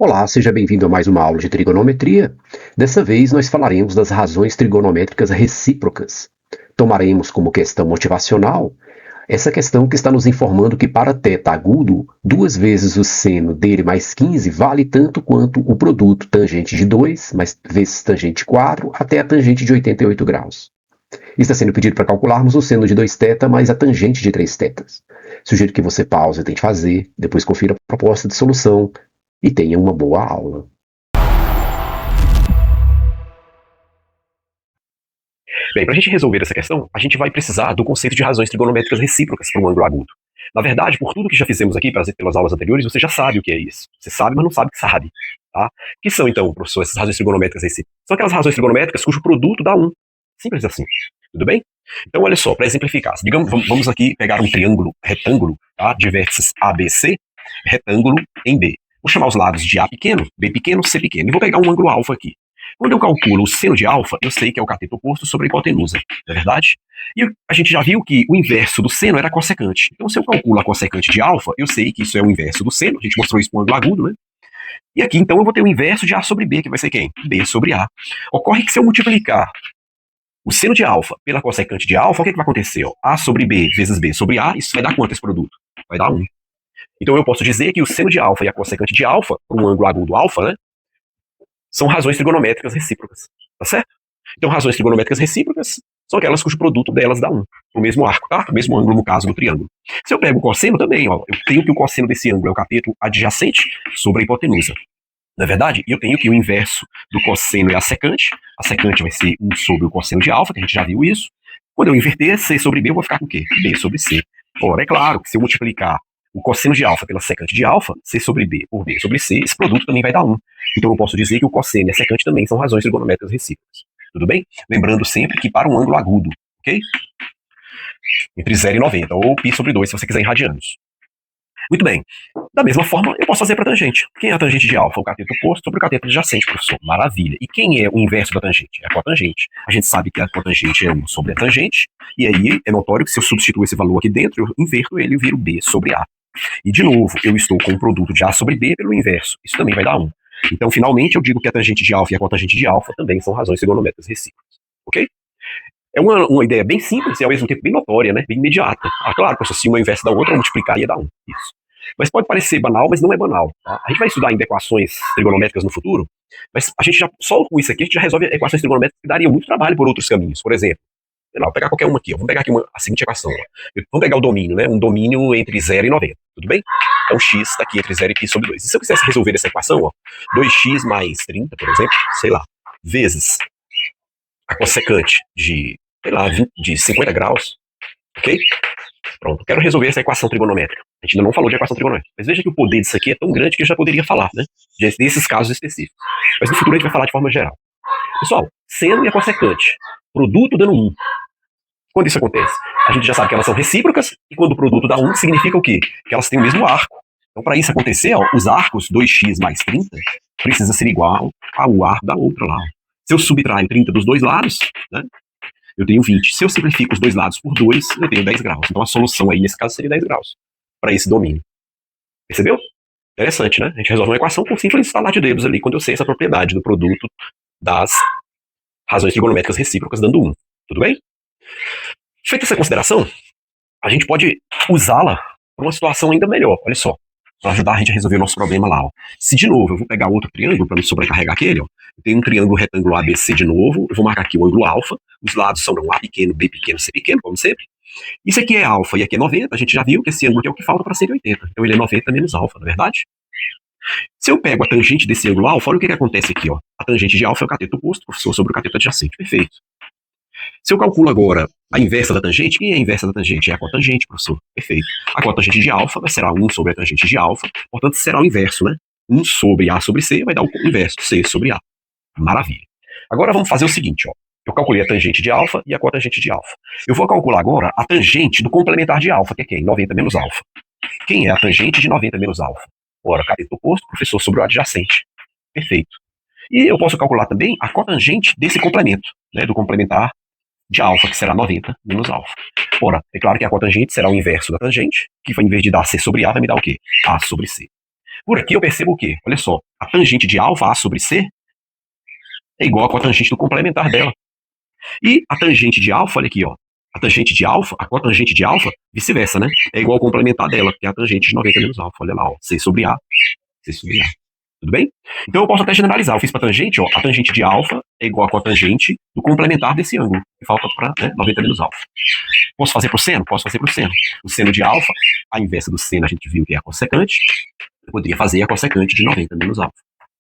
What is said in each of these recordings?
Olá, seja bem-vindo a mais uma aula de trigonometria. Dessa vez nós falaremos das razões trigonométricas recíprocas. Tomaremos como questão motivacional essa questão que está nos informando que para θ agudo, 2 vezes o seno dele mais 15 vale tanto quanto o produto tangente de 2 mais vezes tangente de 4 até a tangente de 88 graus. Está sendo pedido para calcularmos o seno de 2θ mais a tangente de 3θ. Sugiro que você pause e tente fazer, depois confira a proposta de solução e tenha uma boa aula. Bem, para a gente resolver essa questão, a gente vai precisar do conceito de razões trigonométricas recíprocas para um ângulo agudo. Na verdade, por tudo que já fizemos aqui pelas aulas anteriores, você já sabe o que é isso. Você sabe, mas não sabe que sabe. Tá? O que são, então, professor, essas razões trigonométricas recíprocas? São aquelas razões trigonométricas cujo produto dá 1. Simples assim. Tudo bem? Então, olha só, para exemplificar, digamos, vamos aqui pegar um triângulo retângulo, tá, de vértices ABC, retângulo em B. Vou chamar os lados de A pequeno, B pequeno, C pequeno. E vou pegar um ângulo alfa aqui. Quando eu calculo o seno de alfa, eu sei que é o cateto oposto sobre a hipotenusa, não é verdade? E a gente já viu que o inverso do seno era a cossecante. Então, se eu calculo a cossecante de alfa, eu sei que isso é o inverso do seno. A gente mostrou isso com o ângulo agudo, né? E aqui, então, eu vou ter o inverso de A sobre B, que vai ser quem? B sobre A. Ocorre que se eu multiplicar o seno de alfa pela cossecante de alfa, o que vai acontecer? A sobre B vezes B sobre A, isso vai dar quanto esse produto? Vai dar 1. Então, eu posso dizer que o seno de alfa e a cossecante de alfa, para um ângulo agudo alfa, né? São razões trigonométricas recíprocas, tá certo? Então, razões trigonométricas recíprocas são aquelas cujo produto delas dá 1, o mesmo arco, tá? O mesmo ângulo no caso do triângulo. Se eu pego o cosseno também, ó, eu tenho que o cosseno desse ângulo é o cateto adjacente sobre a hipotenusa, não é verdade? E eu tenho que o inverso do cosseno é a secante vai ser 1 sobre o cosseno de alfa, que a gente já viu isso. Quando eu inverter C sobre B, eu vou ficar com o quê? B sobre C. Ora, é claro que se eu multiplicar o cosseno de alfa pela secante de alfa, C sobre B por B sobre C, esse produto também vai dar 1. Então eu posso dizer que o cosseno e a secante também são razões trigonométricas recíprocas. Tudo bem? Lembrando sempre que para um ângulo agudo, ok? Entre 0 e 90, ou π sobre 2, se você quiser em radianos. Muito bem. Da mesma forma, eu posso fazer para a tangente. Quem é a tangente de alfa? O cateto oposto sobre o cateto adjacente, professor. Maravilha. E quem é o inverso da tangente? É a cotangente. A gente sabe que a cotangente é 1 sobre a tangente, e aí é notório que se eu substituir esse valor aqui dentro, eu inverto ele e viro B sobre A. E, de novo, eu estou com o produto de A sobre B pelo inverso. Isso também vai dar 1. Então, finalmente, eu digo que a tangente de alfa e a cotangente de alfa também são razões trigonométricas recíprocas. Ok? É uma ideia bem simples e, ao mesmo tempo, bem notória, né? Bem imediata. Ah, claro, professor, se uma inversa da outra, eu multiplicar ia dar 1. Isso. Mas pode parecer banal, mas não é banal. Tá? A gente vai estudar ainda equações trigonométricas no futuro, mas a gente já, só com isso aqui, a gente já resolve equações trigonométricas que dariam muito trabalho por outros caminhos. Por exemplo, sei lá, vou pegar qualquer uma aqui. Vamos pegar aqui a seguinte equação. Vamos pegar o domínio, né? Um domínio entre 0 e 90. Tudo bem? Então, x está aqui entre 0 e π sobre 2. E se eu quisesse resolver essa equação, ó, 2x mais 30, por exemplo, sei lá, vezes a cossecante de, sei lá, 20, de 50 graus, ok? Pronto, quero resolver essa equação trigonométrica. A gente ainda não falou de equação trigonométrica. Mas veja que o poder disso aqui é tão grande que eu já poderia falar, né? Desses casos específicos. Mas no futuro a gente vai falar de forma geral. Pessoal, seno e a cossecante. Produto dando 1. Quando isso acontece? A gente já sabe que elas são recíprocas, e quando o produto dá 1, significa o quê? Que elas têm o mesmo arco. Então, para isso acontecer, ó, os arcos 2x mais 30 precisa ser igual ao arco da outra lá. Se eu subtraio 30 dos dois lados, né, eu tenho 20. Se eu simplifico os dois lados por 2, eu tenho 10 graus. Então, a solução aí, nesse caso, seria 10 graus para esse domínio. Percebeu? Interessante, né? A gente resolve uma equação com simples estalar de dedos ali, quando eu sei essa propriedade do produto das razões trigonométricas recíprocas dando 1. Tudo bem? Feita essa consideração, a gente pode usá-la para uma situação ainda melhor. Olha só, para ajudar a gente a resolver o nosso problema lá. Ó. Se de novo eu vou pegar outro triângulo para não sobrecarregar aquele, ó, eu tenho um triângulo retângulo ABC de novo, eu vou marcar aqui o ângulo alfa, os lados são A pequeno, B pequeno, C pequeno, como sempre. Isso aqui é alfa e aqui é 90, a gente já viu que esse ângulo aqui é o que falta para 180. Então ele é 90 menos alfa, não é verdade? Se eu pego a tangente desse ângulo alfa, olha o que acontece aqui. Ó. A tangente de alfa é o cateto oposto, professor, sobre o cateto adjacente. Perfeito. Se eu calculo agora a inversa da tangente, quem é a inversa da tangente? É a cotangente, professor. Perfeito. A cotangente de alfa será 1 sobre a tangente de alfa, portanto será o inverso, né? 1 sobre A sobre C vai dar o inverso, C sobre A. Maravilha. Agora vamos fazer o seguinte, ó. Eu calculei a tangente de alfa e a cotangente de alfa. Eu vou calcular agora a tangente do complementar de alfa, que é quem? 90 menos alfa. Quem é a tangente de 90 menos alfa? Ora, cateto oposto, professor, sobre o adjacente. Perfeito. E eu posso calcular também a cotangente desse complemento, né, do complementar de alfa, que será 90 menos alfa. Ora, é claro que a cotangente será o inverso da tangente, que em vez de dar C sobre A, vai me dar o quê? A sobre C. Por aqui eu percebo o quê? Olha só, a tangente de alfa A sobre C é igual a cotangente do complementar dela. E a tangente de alfa, olha aqui, ó. A tangente de alfa, a cotangente de alfa, vice-versa, né? É igual ao complementar dela, que é a tangente de 90 menos alfa. Olha lá, ó. C sobre A, C sobre A. Tudo bem? Então eu posso até generalizar. Eu fiz para tangente, ó. A tangente de alfa é igual a cotangente do complementar desse ângulo. Que falta para 90 menos alfa. Posso fazer para o seno? Posso fazer para o seno. O seno de alfa, a inversa do seno, a gente viu que é a cossecante. Eu poderia fazer a cossecante de 90 menos alfa.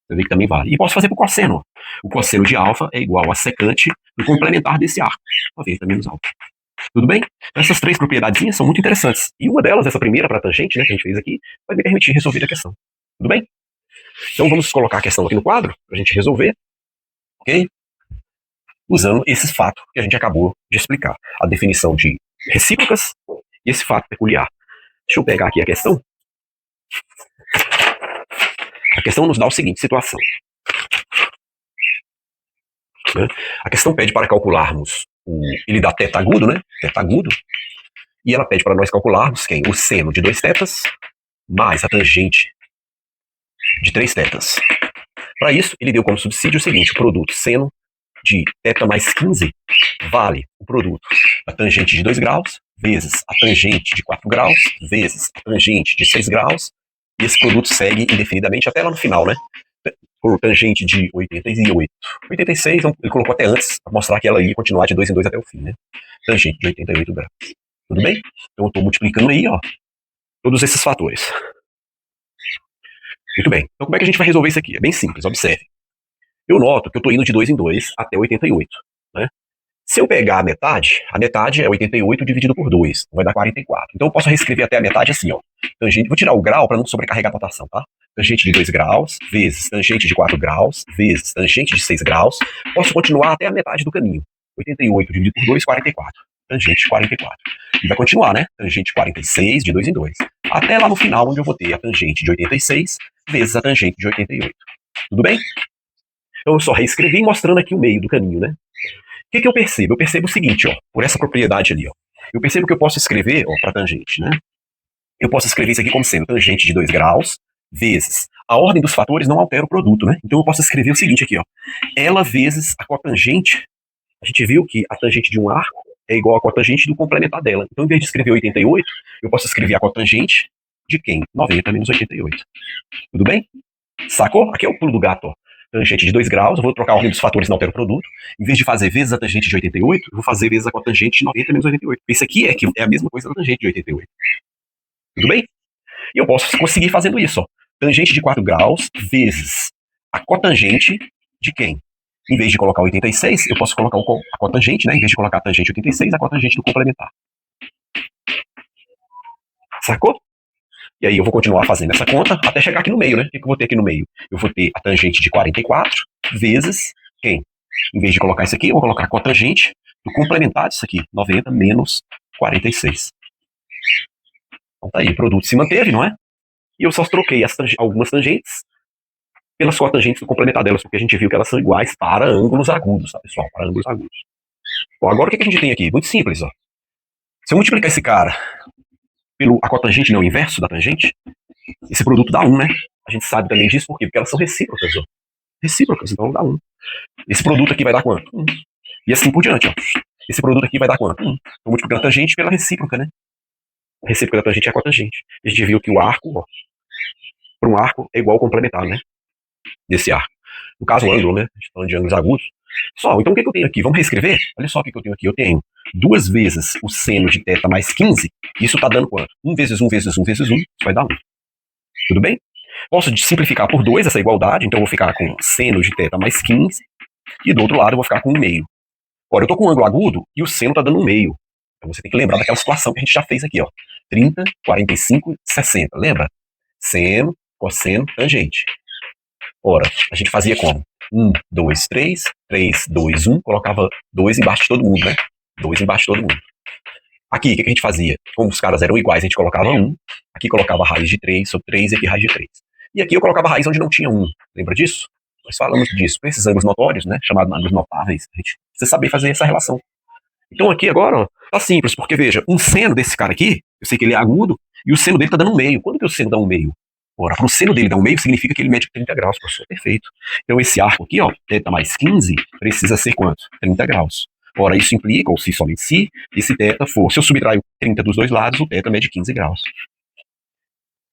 Você vê que também vale. E posso fazer para o cosseno. O cosseno de alfa é igual a secante do complementar desse arco. 90 menos alfa. Tudo bem? Então, essas três propriedadezinhas são muito interessantes. E uma delas, essa primeira para a tangente, né, que a gente fez aqui, vai me permitir resolver a questão. Tudo bem? Então vamos colocar a questão aqui no quadro, para a gente resolver. Ok? Usando esse fato que a gente acabou de explicar. A definição de recíprocas e esse fato peculiar. Deixa eu pegar aqui a questão. A questão nos dá a seguinte situação. A questão pede para calcularmos ele dá teta agudo, né? Teta agudo. E ela pede para nós calcularmos quem? O seno de 2 tetas mais a tangente de 3 tetas. Para isso, ele deu como subsídio o seguinte: o produto seno de teta mais 15 vale o produto da tangente de 2 graus vezes a tangente de 4 graus vezes a tangente de 6 graus. E esse produto segue indefinidamente até lá no final, né? Por tangente de 88. 86, ele colocou até antes, para mostrar que ela ia continuar de 2 em 2 até o fim, né? Tangente de 88 graus. Tudo bem? Então eu estou multiplicando aí, ó, todos esses fatores. Muito bem. Então como é que a gente vai resolver isso aqui? É bem simples, observe. Eu noto que eu estou indo de 2 em 2 até 88, né? Se eu pegar a metade é 88 dividido por 2, vai dar 44. Então eu posso reescrever até a metade assim, ó. Tangente, vou tirar o grau para não sobrecarregar a notação, tá? Tangente de 2 graus, vezes tangente de 4 graus, vezes tangente de 6 graus. Posso continuar até a metade do caminho. 88 dividido por 2, 44. Tangente de 44. E vai continuar, né? Tangente de 46, de 2 em 2. Até lá no final, onde eu vou ter a tangente de 86 vezes a tangente de 88. Tudo bem? Então eu só reescrevi mostrando aqui o meio do caminho, né? O que eu percebo? Eu percebo o seguinte, ó, por essa propriedade ali, ó. Eu percebo que eu posso escrever, ó, para tangente, né? Eu posso escrever isso aqui como sendo tangente de 2 graus vezes a ordem dos fatores não altera o produto, né? Então eu posso escrever o seguinte aqui, ó. Ela vezes a cotangente. A gente viu que a tangente de um arco é igual à cotangente do complementar dela. Então, em vez de escrever 88, eu posso escrever a cotangente de quem? 90 menos 88. Tudo bem? Sacou? Aqui é o pulo do gato, ó. Tangente de 2 graus, eu vou trocar a ordem dos fatores, não altera o produto. Em vez de fazer vezes a tangente de 88, eu vou fazer vezes a cotangente de 90 menos 88. Isso aqui é a mesma coisa da tangente de 88. Tudo bem? E eu posso conseguir fazendo isso, ó. Tangente de 4 graus vezes a cotangente de quem? Em vez de colocar 86, eu posso colocar a cotangente, né? Em vez de colocar a tangente 86, a cotangente do complementar. Sacou? E aí eu vou continuar fazendo essa conta até chegar aqui no meio, né? O que eu vou ter aqui no meio? Eu vou ter a tangente de 44 vezes quem? Em vez de colocar isso aqui, eu vou colocar a cotangente do complementar disso aqui, 90 menos 46. Então tá aí, o produto se manteve, não é? E eu só troquei algumas tangentes pelas cotangentes do complementar delas, porque a gente viu que elas são iguais para ângulos agudos, tá, pessoal? Para ângulos agudos. Bom, agora o que a gente tem aqui? Muito simples, ó. Se eu multiplicar esse cara pelo a cotangente, não, o inverso da tangente, esse produto dá 1, né? A gente sabe também disso, por quê? Porque elas são recíprocas, ó. Recíprocas, então dá 1. Esse produto aqui vai dar quanto? 1. E assim por diante, ó. Esse produto aqui vai dar quanto? 1. Estou multiplicando a tangente pela recíproca, né? A recíproca da tangente é a cotangente. A gente viu que o arco, ó, para um arco é igual ao complementar, né? Desse arco. No caso, o ângulo, né? A gente está falando de ângulos agudos. Só, então o que eu tenho aqui? Vamos reescrever? Olha só o que eu tenho aqui. Eu tenho 2 vezes o seno de θ mais 15. Isso está dando quanto? 1 vezes 1 vezes 1 vezes 1. Isso vai dar 1. Tudo bem? Posso simplificar por 2 essa igualdade. Então eu vou ficar com seno de θ mais 15. E do outro lado eu vou ficar com 1 meio. Agora eu estou com um ângulo agudo e o seno está dando 1 meio. Então você tem que lembrar daquela situação que a gente já fez aqui, ó. 30, 45, 60. Lembra? Seno, cosseno, tangente. Ora, a gente fazia como? 1, 2, 3, 3, 2, 1, colocava 2 embaixo de todo mundo, né? 2 embaixo de todo mundo. Aqui, o que a gente fazia? Como os caras eram iguais, a gente colocava 1, aqui colocava raiz de 3 sobre 3 e aqui raiz de 3. E aqui eu colocava raiz onde não tinha 1. Lembra disso? Nós falamos disso. Com esses ângulos notórios, né? Chamados ângulos notáveis, a gente precisa saber fazer essa relação. Então aqui agora, ó, tá simples, porque veja, um seno desse cara aqui, eu sei que ele é agudo, e o seno dele tá dando 1 meio. Quando que o seno dá 1 meio? Ora, para o seno dele dar 1/2 significa que ele mede 30 graus, professor. Perfeito. Então esse arco aqui, ó, θ mais 15, precisa ser quanto? 30 graus. Ora, isso implica, ou se somente se, esse θ for, se eu subtraio 30 dos dois lados, o θ mede 15 graus.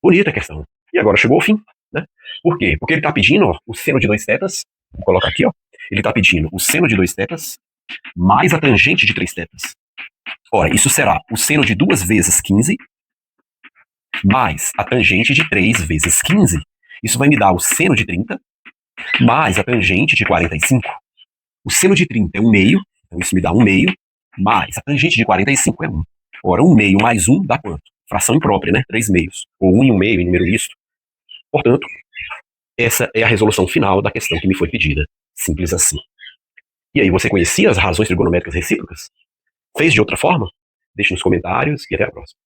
Bonita a questão. E agora chegou ao fim, né? Por quê? Porque ele está pedindo, ó, o seno de 2 θs, vou colocar aqui, ó, ele está pedindo o seno de 2 θs mais a tangente de 3 θs. Ora, isso será o seno de 2 vezes 15 mais a tangente de 3 vezes 15. Isso vai me dar o seno de 30 mais a tangente de 45. O seno de 30 é 1/2, então isso me dá 1/2, mais a tangente de 45 é 1. Ora, 1/2 mais 1 dá quanto? Fração imprópria, né? 3/2. Ou 1 e 1/2 em número misto. Portanto, essa é a resolução final da questão que me foi pedida. Simples assim. E aí, você conhecia as razões trigonométricas recíprocas? Fez de outra forma? Deixe nos comentários e até a próxima.